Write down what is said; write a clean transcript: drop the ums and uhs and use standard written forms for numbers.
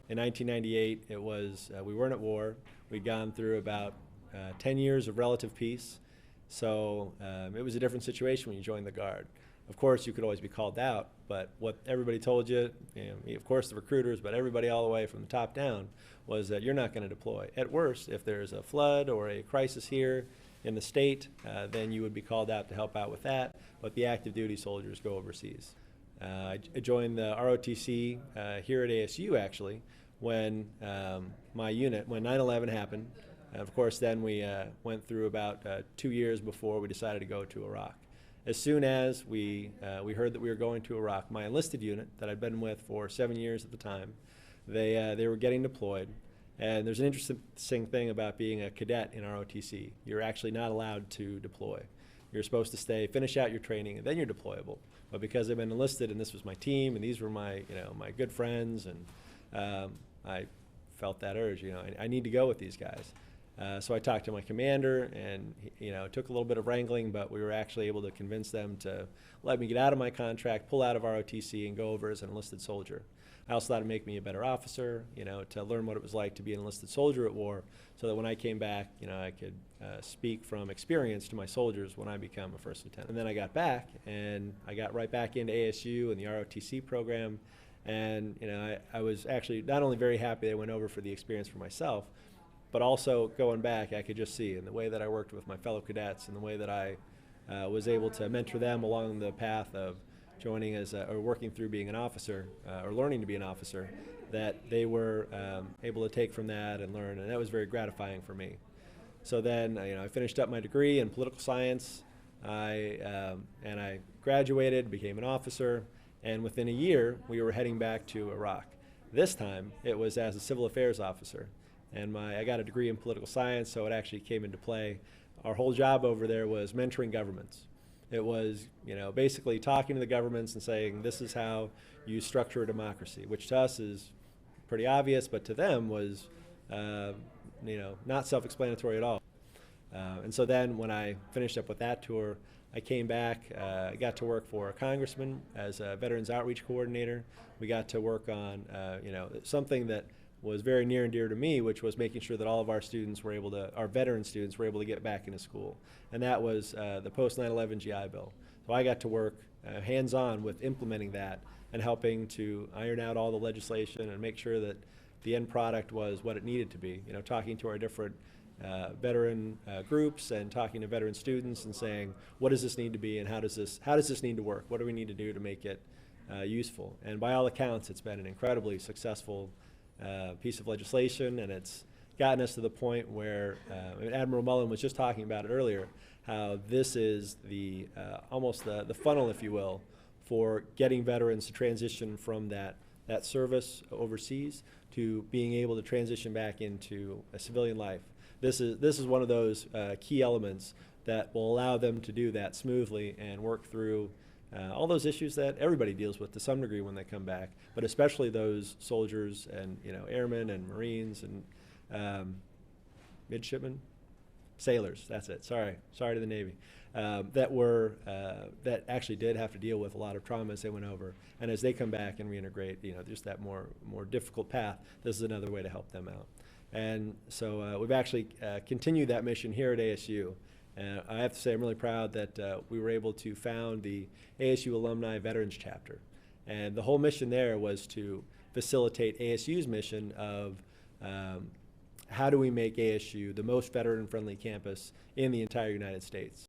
In 1998, it was we weren't at war. We'd gone through about 10 years of relative peace. So it was a different situation when you joined the Guard. Of course, you could always be called out, but what everybody told you, of course the recruiters, but everybody all the way from the top down, was that you're not going to deploy. At worst, if there's a flood or a crisis here in the state, then you would be called out to help out with that, but the active duty soldiers go overseas. I joined the ROTC here at ASU actually when my unit, when 9/11 happened. Of course, then we went through about 2 years before we decided to go to Iraq. As soon as we heard that we were going to Iraq, my enlisted unit that I'd been with for 7 years at the time, they were getting deployed. And there's an interesting thing about being a cadet in ROTC. You're actually not allowed to deploy. You're supposed to stay, finish out your training, and then you're deployable. But because I've been enlisted and this was my team and these were my, my good friends, and I felt that urge, I need to go with these guys. So I talked to my commander, and it took a little bit of wrangling, but we were actually able to convince them to let me get out of my contract, pull out of ROTC, and go over as an enlisted soldier. I also thought it'd make me a better officer, to learn what it was like to be an enlisted soldier at war, so that when I came back, I could speak from experience to my soldiers when I become a first lieutenant. And then I got back, and I got right back into ASU and the ROTC program, and I was actually not only very happy that I went over for the experience for myself, but also going back, I could just see in the way that I worked with my fellow cadets and the way that I was able to mentor them along the path of joining as or working through being an officer or learning to be an officer, that they were able to take from that and learn, and that was very gratifying for me. So then I finished up my degree in political science, and I graduated, became an officer, and within a year we were heading back to Iraq. This time it was as a civil affairs officer. And I got a degree in political science, so it actually came into play. Our whole job over there was mentoring governments. It was, basically talking to the governments and saying, this is how you structure a democracy, which to us is pretty obvious, but to them was, not self-explanatory at all. And so then when I finished up with that tour, I came back, I got to work for a congressman as a Veterans Outreach Coordinator. We got to work on, something that was very near and dear to me, which was making sure that all of our students were able to, our veteran students were able to get back into school. And that was the post 9/11 GI Bill. So I got to work hands-on with implementing that and helping to iron out all the legislation and make sure that the end product was what it needed to be. Talking to our different veteran groups and talking to veteran students and saying, what does this need to be and how does this need to work? What do we need to do to make it useful? And by all accounts, it's been an incredibly successful piece of legislation, and it's gotten us to the point where Admiral Mullen was just talking about it earlier, how this is the almost the funnel, if you will, for getting veterans to transition from that service overseas to being able to transition back into a civilian life. This is one of those key elements that will allow them to do that smoothly and work through all those issues that everybody deals with to some degree when they come back, but especially those soldiers and airmen and Marines and midshipmen, sailors. That's it. Sorry to the Navy. That actually did have to deal with a lot of trauma as they went over, and as they come back and reintegrate, just that more difficult path. This is another way to help them out, and so we've actually continued that mission here at ASU. I have to say I'm really proud that we were able to found the ASU Alumni Veterans Chapter. And the whole mission there was to facilitate ASU's mission of how do we make ASU the most veteran-friendly campus in the entire United States.